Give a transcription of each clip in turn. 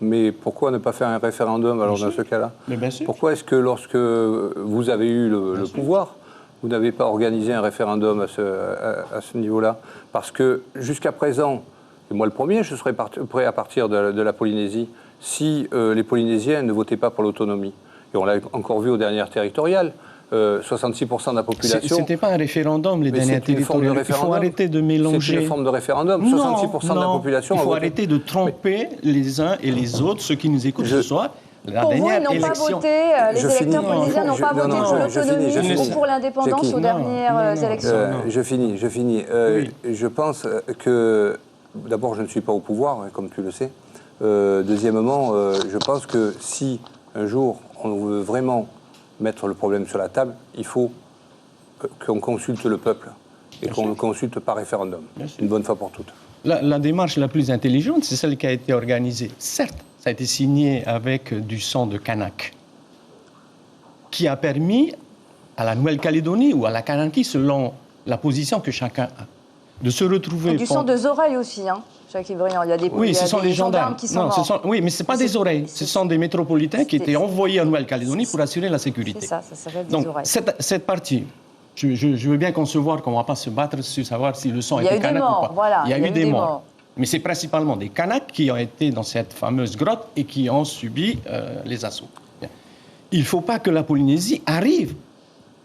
Mais pourquoi ne pas faire un référendum alors dans ce cas-là? Mais bien sûr. Pourquoi est-ce que lorsque vous avez eu le pouvoir, vous n'avez pas organisé un référendum à ce niveau-là? Parce que jusqu'à présent, et moi le premier, je serais prêt à partir de la Polynésie si les Polynésiens ne votaient pas pour l'autonomie. Et on l'a encore vu aux dernières territoriales. 66% de la population... C'était pas un référendum, les dernières territoriales. Il faut arrêter de mélanger... C'est une forme de référendum. 66% de la population... Il faut arrêter de tromper les uns et les autres, ceux qui nous écoutent ce soir. Pour vous, ils n'ont pas voté, les électeurs polynésiens n'ont pas voté pour l'autonomie ou pour l'indépendance aux dernières élections. Je finis. Je pense que, d'abord, je ne suis pas au pouvoir, comme tu le sais. Deuxièmement, je pense que si un jour on veut vraiment mettre le problème sur la table, il faut qu'on consulte le peuple et qu'on le consulte par référendum, une bonne fois pour toutes. La démarche la plus intelligente, c'est celle qui a été organisée. Certes, ça a été signé avec du sang de Kanak, qui a permis à la Nouvelle-Calédonie ou à la Kanaki, selon la position que chacun a, de se retrouver... Et du sang de oreilles aussi, hein, Jacques Briand. Il y a des, oui, ce sont les gendarmes qui sont morts. Oui, mais ce n'est pas des oreilles. Ce sont des métropolitains qui étaient envoyés en Nouvelle-Calédonie pour assurer la sécurité. C'est ça s'appelle des Donc, oreilles. cette partie, je veux bien concevoir qu'on ne va pas se battre sur savoir si le sang était Kanak ou pas. Voilà, il y a eu des morts. Mais c'est principalement des Kanaks qui ont été dans cette fameuse grotte et qui ont subi les assauts. Il ne faut pas que la Polynésie arrive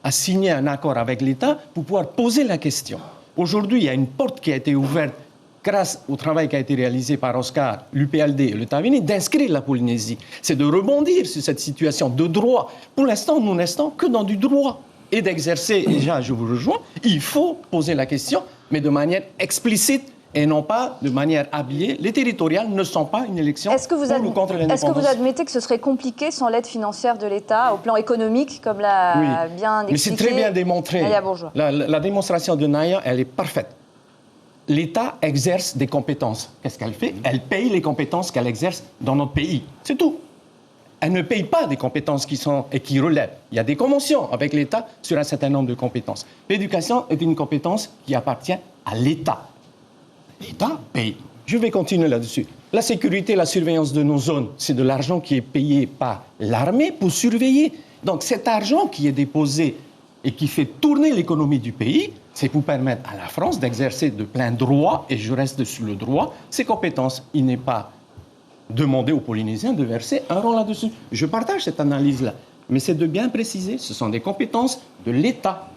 à signer un accord avec l'État pour pouvoir poser la question. Aujourd'hui, il y a une porte qui a été ouverte grâce au travail qui a été réalisé par Oscar, l'UPLD et le Tavini, d'inscrire la Polynésie. C'est de rebondir sur cette situation de droit. Pour l'instant, nous n'estons que dans du droit. Et d'exercer, déjà, je vous rejoins, il faut poser la question, mais de manière explicite, et non pas de manière habillée. Les territoriales ne sont pas une élection pour ou contre l'indépendance. Est-ce que vous admettez que ce serait compliqué sans l'aide financière de l'État, au plan économique, comme l'a bien expliqué mais c'est très bien démontré. Naya Bourgeois. La démonstration de Naya, elle est parfaite. L'État exerce des compétences. Qu'est-ce qu'elle fait? Elle paye les compétences qu'elle exerce dans notre pays. C'est tout. Elle ne paye pas des compétences qui relèvent. Il y a des conventions avec l'État sur un certain nombre de compétences. L'éducation est une compétence qui appartient à l'État. L'État paye. Je vais continuer là-dessus. La sécurité, la surveillance de nos zones, c'est de l'argent qui est payé par l'armée pour surveiller. Donc cet argent qui est déposé et qui fait tourner l'économie du pays, c'est pour permettre à la France d'exercer de plein droit, et je reste sur le droit, ses compétences. Il n'est pas demandé aux Polynésiens de verser un rond là-dessus. Je partage cette analyse-là. Mais c'est de bien préciser, ce sont des compétences de l'État.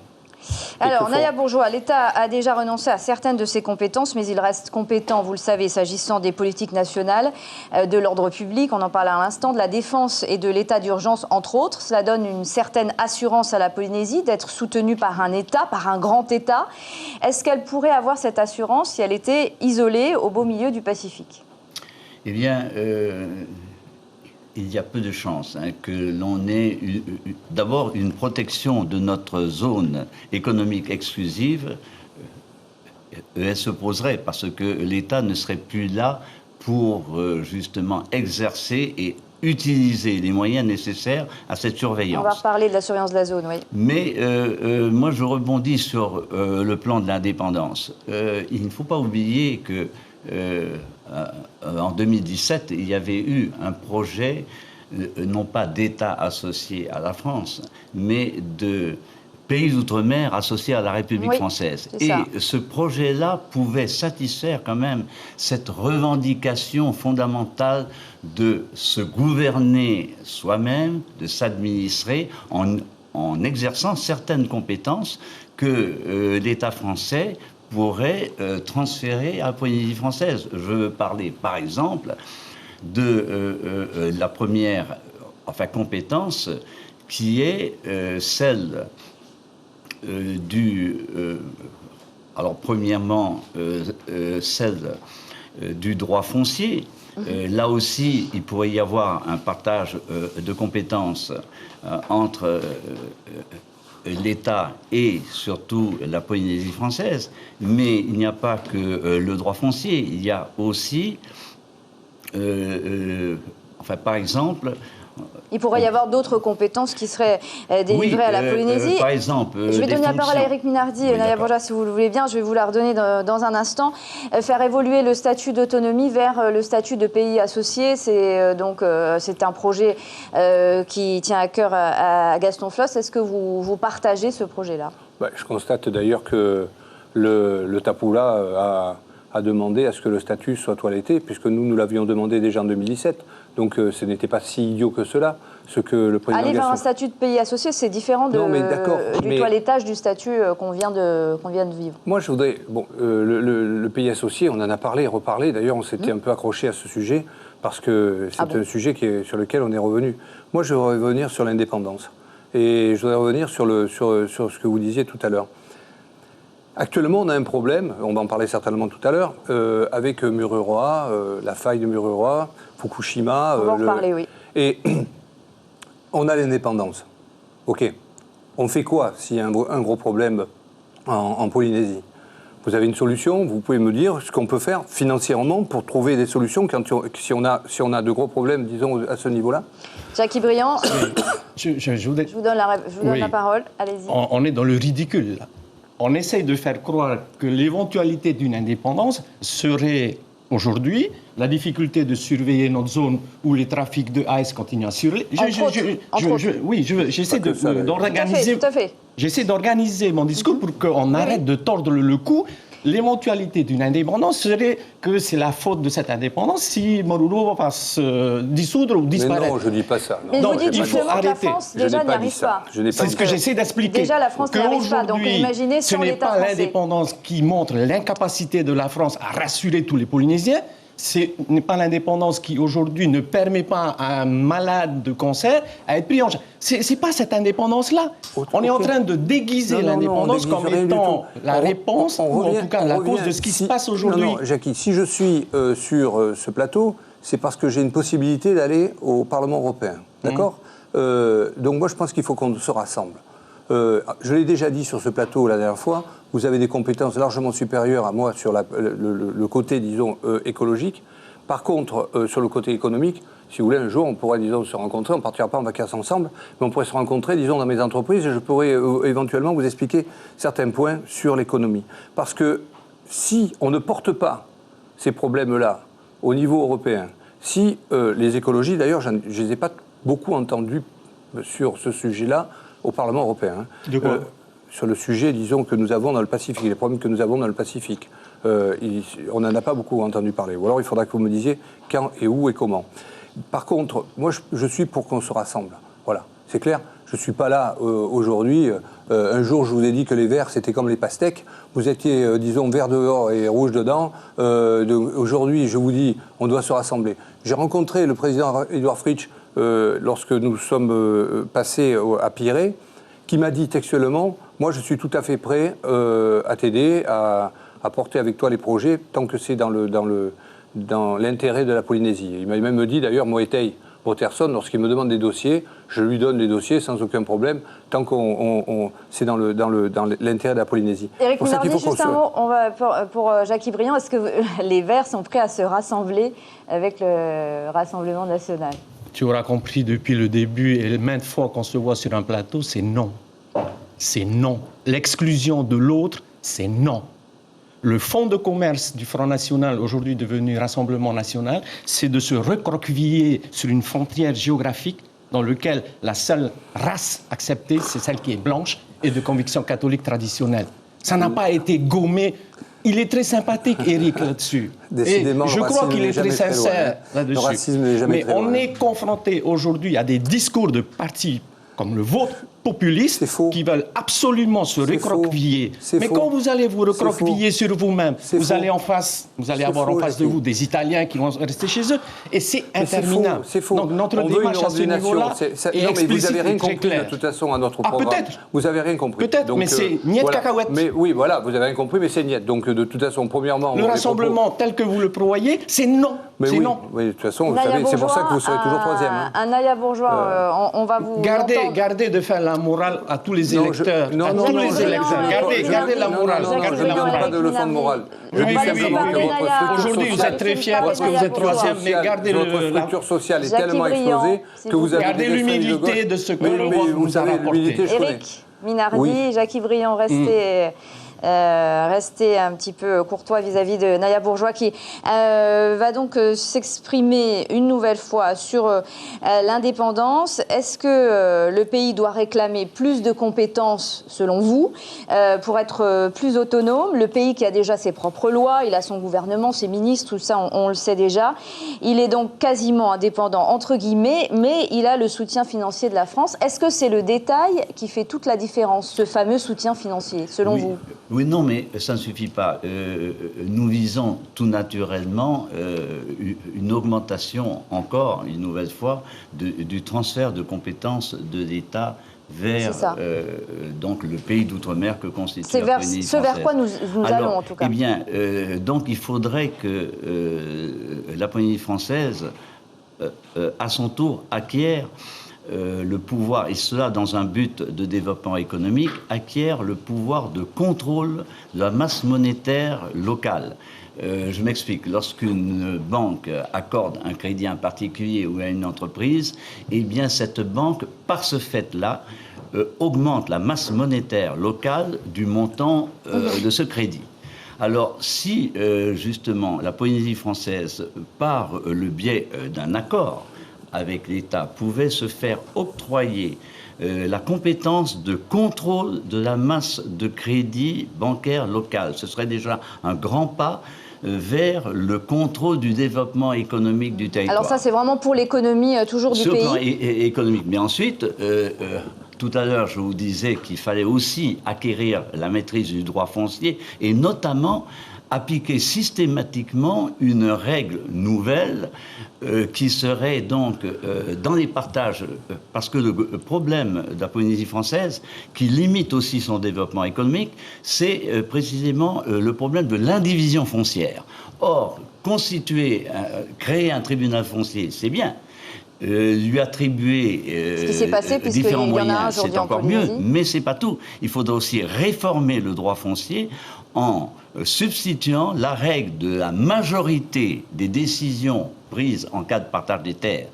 Alors, Naya Bourgeois, l'État a déjà renoncé à certaines de ses compétences, mais il reste compétent, vous le savez, s'agissant des politiques nationales, de l'ordre public, on en parlait à l'instant, de la défense et de l'état d'urgence, entre autres. Cela donne une certaine assurance à la Polynésie d'être soutenue par un État, par un grand État. Est-ce qu'elle pourrait avoir cette assurance si elle était isolée au beau milieu du Pacifique? Eh bien, il y a peu de chances que l'on ait d'abord une protection de notre zone économique exclusive. Elle se poserait parce que l'État ne serait plus là pour justement exercer et utiliser les moyens nécessaires à cette surveillance. On va reparler de la surveillance de la zone, oui. Mais moi, je rebondis sur le plan de l'indépendance. Il ne faut pas oublier que en 2017, il y avait eu un projet, non pas d'État associé à la France, mais de pays d'outre-mer associés à la République française. Et ce projet-là pouvait satisfaire quand même cette revendication fondamentale de se gouverner soi-même, de s'administrer en exerçant certaines compétences que l'État français pourrait transférer à la Polynésie française. Je veux parler, par exemple, de la première compétence qui est celle alors premièrement, celle du droit foncier. Là aussi, il pourrait y avoir un partage de compétences entre l'État et surtout la Polynésie française, mais il n'y a pas que le droit foncier, il y a aussi, par exemple, Il pourrait y avoir d'autres compétences qui seraient délivrées à la Polynésie. Par exemple, je vais donner la parole à Éric Minardi et Naya Bourgeois, si vous le voulez bien. Je vais vous la redonner dans un instant. Faire évoluer le statut d'autonomie vers le statut de pays associé, c'est un projet qui tient à cœur à Gaston Floss. Est-ce que vous partagez ce projet-là? Je constate d'ailleurs que le Tapula a demandé à ce que le statut soit toiletté, puisque nous l'avions demandé déjà en 2017. Donc ce n'était pas si idiot que cela. Ce que le président aller vers un statut de pays associé, c'est différent du toilettage du statut qu'on vient de vivre. Moi, je voudrais... le pays associé, on en a parlé et reparlé. D'ailleurs, on s'était un peu accroché à ce sujet, parce que c'est un sujet sur lequel on est revenu. Moi, je voudrais revenir sur l'indépendance. Et je voudrais revenir sur ce que vous disiez tout à l'heure. Actuellement, on a un problème, on va en parler certainement tout à l'heure, avec Mururoa, la faille de Mururoa, Fukushima. On va en reparler, oui. Et on a l'indépendance. OK. On fait quoi s'il y a un gros problème en Polynésie? Vous avez une solution? Vous pouvez me dire ce qu'on peut faire financièrement pour trouver des solutions si on a de gros problèmes, disons, à ce niveau-là? Jackie Briand, je vous donne la parole. Allez-y. On est dans le ridicule, là. On essaye de faire croire que l'éventualité d'une indépendance serait aujourd'hui la difficulté de surveiller notre zone où les trafics de ice continuent à surveiller. J'essaie d'organiser. J'essaie d'organiser mon discours pour qu'on arrête de tordre le cou. L'éventualité d'une indépendance serait que c'est la faute de cette indépendance si Mururoa va se dissoudre ou disparaître. Mais non, je ne dis pas ça. Mais vous dites justement que la France déjà n'y arrive pas. C'est ce que j'essaie d'expliquer. Déjà, la France n'y arrive pas. Donc imaginez ce sur n'est l'État pas français. l'indépendance qui montre l'incapacité de la France à rassurer tous les Polynésiens. Ce n'est pas l'indépendance qui, aujourd'hui, ne permet pas à un malade de cancer à être pris en charge. Ce n'est pas cette indépendance-là. On est en train de déguiser l'indépendance comme étant la réponse, ou en tout cas la cause de ce qui se passe aujourd'hui. Non, Jackie, si je suis sur ce plateau, c'est parce que j'ai une possibilité d'aller au Parlement européen. D'accord ? Donc moi, je pense qu'il faut qu'on se rassemble. Je l'ai déjà dit sur ce plateau la dernière fois, vous avez des compétences largement supérieures à moi sur le côté, disons, écologique. Par contre, sur le côté économique, si vous voulez, un jour, on pourrait, disons, se rencontrer, on ne partira pas en vacances ensemble, mais on pourrait se rencontrer, disons, dans mes entreprises, et je pourrais éventuellement vous expliquer certains points sur l'économie. Parce que si on ne porte pas ces problèmes-là au niveau européen, si les écologies, d'ailleurs, je ne les ai pas beaucoup entendues sur ce sujet-là, au Parlement européen. De quoi sur le sujet, disons, que nous avons dans le Pacifique, les problèmes que nous avons dans le Pacifique. On n'en a pas beaucoup entendu parler. Ou alors il faudra que vous me disiez quand et où et comment. Par contre, moi, je suis pour qu'on se rassemble. Voilà, c'est clair. Je ne suis pas là aujourd'hui. Un jour, je vous ai dit que les verts, c'était comme les pastèques. Vous étiez, disons, vert dehors et rouge dedans. Aujourd'hui, je vous dis, on doit se rassembler. J'ai rencontré le président Édouard Fritsch lorsque nous sommes passés à Pirée, qui m'a dit textuellement, moi je suis tout à fait prêt à t'aider, à porter avec toi les projets, tant que c'est dans l'intérêt de la Polynésie. Il m'a même dit d'ailleurs, Moetei Roterson, lorsqu'il me demande des dossiers, je lui donne les dossiers sans aucun problème, tant qu'on c'est dans l'intérêt de la Polynésie. Éric Minardi, juste un mot pour Jackie Briand, est-ce que les Verts sont prêts à se rassembler avec le Rassemblement national? Tu auras compris depuis le début et maintes fois qu'on se voit sur un plateau, c'est non. C'est non. L'exclusion de l'autre, c'est non. Le fonds de commerce du Front National, aujourd'hui devenu Rassemblement National, c'est de se recroqueviller sur une frontière géographique dans laquelle la seule race acceptée, c'est celle qui est blanche et de conviction catholique traditionnelle. Ça n'a pas été gommé. Il est très sympathique, Éric, là-dessus. Décidément, et je crois qu'il est très sincère là-dessus. Le racisme n'est jamais Mais on est confronté aujourd'hui à des discours de partis comme le vôtre, populistes, qui veulent absolument se recroqueviller. Mais quand vous allez vous recroqueviller sur vous-même, vous allez avoir en face de vous des Italiens qui vont rester chez eux, et c'est interminable. C'est faux. Donc notre démarche à ce niveau-là est non, mais vous n'avez rien très compris claire. de toute façon à notre programme. Peut-être. Vous n'avez rien compris. Peut-être, mais c'est niet voilà. cacahuète. Mais oui, voilà, vous avez rien compris, mais c'est niet. Donc de toute façon, premièrement... Le rassemblement tel que vous le prévoyez, c'est non. Mais c'est oui, non. Oui, de toute façon, vous savez, c'est pour ça que vous serez toujours troisième. Un Naya Bourgeois, on va vous Gardez de faire la morale à tous les électeurs. Gardez la morale. Je ne donne pas de leçon de morale. Je dis simplement que votre structure aujourd'hui, vous êtes très fiers parce que vous êtes troisième, mais gardez votre structure sociale est tellement explosée que vous avez gardez l'humilité de ce que le vote vous a rapporté. Éric Minardi, Jackie Briand, restez un petit peu courtois vis-à-vis de Naya Bourgeois qui va donc s'exprimer une nouvelle fois sur l'indépendance. Est-ce que le pays doit réclamer plus de compétences, selon vous, pour être plus autonome? Le pays qui a déjà ses propres lois, il a son gouvernement, ses ministres, tout ça, on le sait déjà. Il est donc quasiment indépendant, entre guillemets, mais il a le soutien financier de la France. Est-ce que c'est le détail qui fait toute la différence, ce fameux soutien financier, selon vous? Oui, non, mais ça ne suffit pas. Nous visons tout naturellement une augmentation, encore une nouvelle fois, du transfert de compétences de l'État vers donc le pays d'outre-mer que constitue la Polynésie française. C'est vers quoi nous allons, en tout cas. Eh bien, donc il faudrait que la Polynésie française, à son tour, acquiert le pouvoir, et cela dans un but de développement économique, acquiert le pouvoir de contrôle de la masse monétaire locale. Je m'explique. Lorsqu'une banque accorde un crédit à un particulier ou à une entreprise, eh bien cette banque, par ce fait-là, augmente la masse monétaire locale du montant de ce crédit. Alors, si justement la Polynésie française, par le biais d'un accord avec l'État, pouvait se faire octroyer la compétence de contrôle de la masse de crédit bancaire local, ce serait déjà un grand pas vers le contrôle du développement économique du territoire. Alors ça, c'est vraiment pour l'économie toujours du pays. Sur le plan économique. Mais ensuite, tout à l'heure, je vous disais qu'il fallait aussi acquérir la maîtrise du droit foncier et notamment appliquer systématiquement une règle nouvelle qui serait donc dans les partages, parce que le problème de la Polynésie française, qui limite aussi son développement économique, c'est précisément le problème de l'indivision foncière. Or, créer un tribunal foncier, c'est bien. Lui attribuer ce qui s'est passé, différents moyens, c'est encore mieux, mais c'est pas tout. Il faudra aussi réformer le droit foncier en substituant la règle de la majorité des décisions prises en cas de partage des terres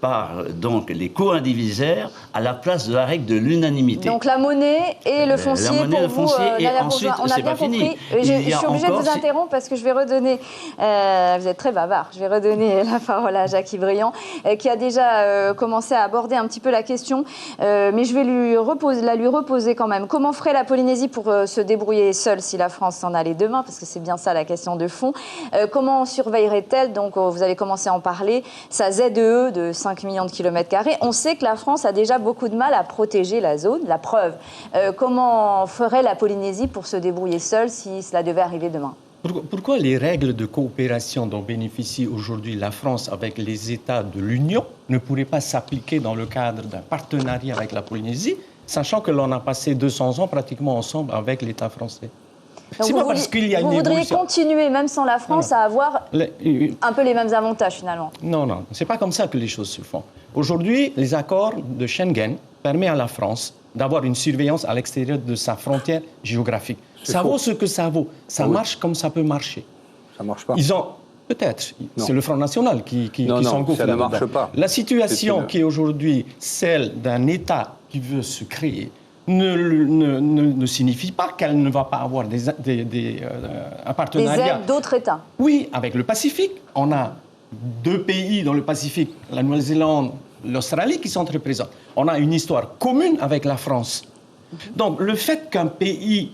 par donc les co-indivisaires à la place de la règle de l'unanimité. Donc la monnaie et le foncier pour vous, Naya Bourgeois. On a bien compris. Je suis obligée de vous interrompre parce que je vais redonner, vous êtes très bavard, je vais redonner la parole à Jackie Briand qui a déjà commencé à aborder un petit peu la question, mais je vais lui reposer quand même. Comment ferait la Polynésie pour se débrouiller seule si la France s'en allait demain? Parce que c'est bien ça la question de fond. Comment surveillerait-elle, donc vous avez commencé à en parler, sa ZEE de 5 millions de kilomètres carrés. On sait que la France a déjà beaucoup de mal à protéger la zone, la preuve. Comment ferait la Polynésie pour se débrouiller seule si cela devait arriver demain? Pourquoi les règles de coopération dont bénéficie aujourd'hui la France avec les États de l'Union ne pourraient pas s'appliquer dans le cadre d'un partenariat avec la Polynésie, sachant que l'on a passé 200 ans pratiquement ensemble avec l'État français? Donc vous voudriez continuer, même sans la France, à avoir un peu les mêmes avantages, finalement? Non, c'est pas comme ça que les choses se font. Aujourd'hui, les accords de Schengen permettent à la France d'avoir une surveillance à l'extérieur de sa frontière géographique. Ça vaut ce que ça vaut. Ça marche comme ça peut marcher. Ça marche pas. Ils ont... Peut-être. C'est le Front National qui s'engouffre ça ne marche pas. La situation qui est aujourd'hui celle d'un État qui veut se créer ne signifie pas qu'elle ne va pas avoir un partenariat. Des aides d'autres États. Oui, avec le Pacifique. On a 2 pays dans le Pacifique, la Nouvelle-Zélande, l'Australie, qui sont très présents. On a une histoire commune avec la France. Donc, le fait qu'un pays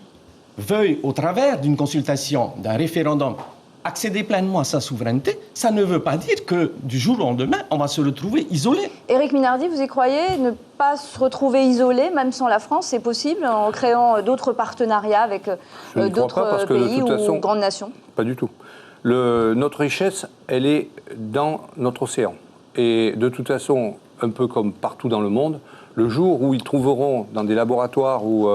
veuille, au travers d'une consultation, d'un référendum, accéder pleinement à sa souveraineté, ça ne veut pas dire que du jour au lendemain, on va se retrouver isolé. Éric Minardi, vous y croyez? Ne pas se retrouver isolé, même sans la France, c'est possible, en créant d'autres partenariats avec d'autres pays ou grandes nations? Pas du tout. Notre richesse, elle est dans notre océan. Et de toute façon, un peu comme partout dans le monde, le jour où ils trouveront dans des laboratoires ou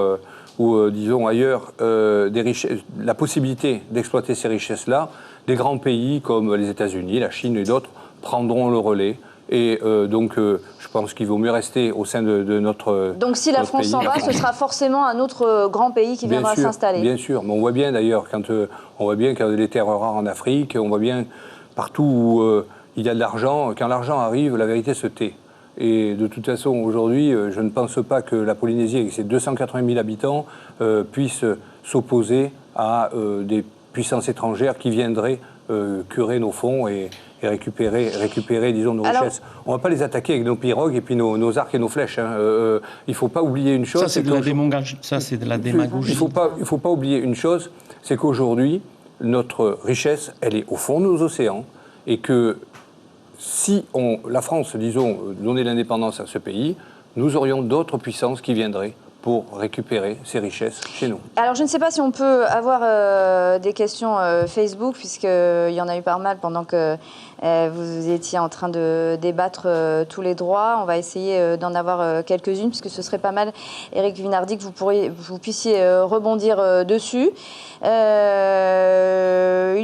disons ailleurs, la possibilité d'exploiter ces richesses-là, des grands pays comme les États-Unis, la Chine et d'autres prendront le relais. Et donc, je pense qu'il vaut mieux rester au sein de notre Donc si la notre France pays. s'en va, ce sera forcément un autre grand pays qui viendra s'installer. Bien sûr, mais on voit bien d'ailleurs, quand il y a des terres rares en Afrique, on voit bien partout où il y a de l'argent, quand l'argent arrive, la vérité se tait. Et de toute façon, aujourd'hui, je ne pense pas que la Polynésie, avec ses 280 000 habitants, puisse s'opposer à des puissances étrangères qui viendraient curer nos fonds et récupérer, disons, nos richesses. On ne va pas les attaquer avec nos pirogues et puis nos arcs et nos flèches. Hein. Il ne faut pas oublier une chose. Ça, c'est de la démagogie. Il ne faut pas oublier une chose, c'est qu'aujourd'hui, notre richesse, elle est au fond de nos océans et que si la France, disons, donnait l'indépendance à ce pays, nous aurions d'autres puissances qui viendraient pour récupérer ces richesses chez nous. Alors, je ne sais pas si on peut avoir des questions Facebook, puisqu'il y en a eu pas mal pendant que vous étiez en train de débattre tous les droits. On va essayer d'en avoir quelques-unes, puisque ce serait pas mal, Éric Vinardi, que vous puissiez rebondir dessus. Il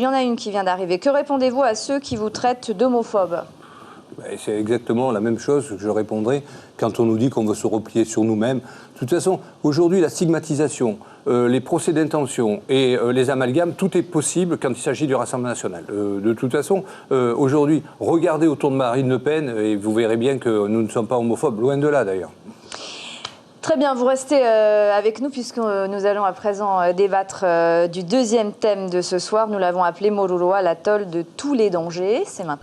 y en a une qui vient d'arriver. Que répondez-vous à ceux qui vous traitent d'homophobes ? C'est exactement la même chose que je répondrai quand on nous dit qu'on veut se replier sur nous-mêmes. De toute façon, aujourd'hui, la stigmatisation, les procès d'intention et les amalgames, tout est possible quand il s'agit du Rassemblement national. De toute façon, aujourd'hui, regardez autour de Marine Le Pen et vous verrez bien que nous ne sommes pas homophobes, loin de là d'ailleurs. Très bien, vous restez avec nous puisque nous allons à présent débattre du deuxième thème de ce soir. Nous l'avons appelé Moruroa, l'atoll de tous les dangers. C'est maintenant.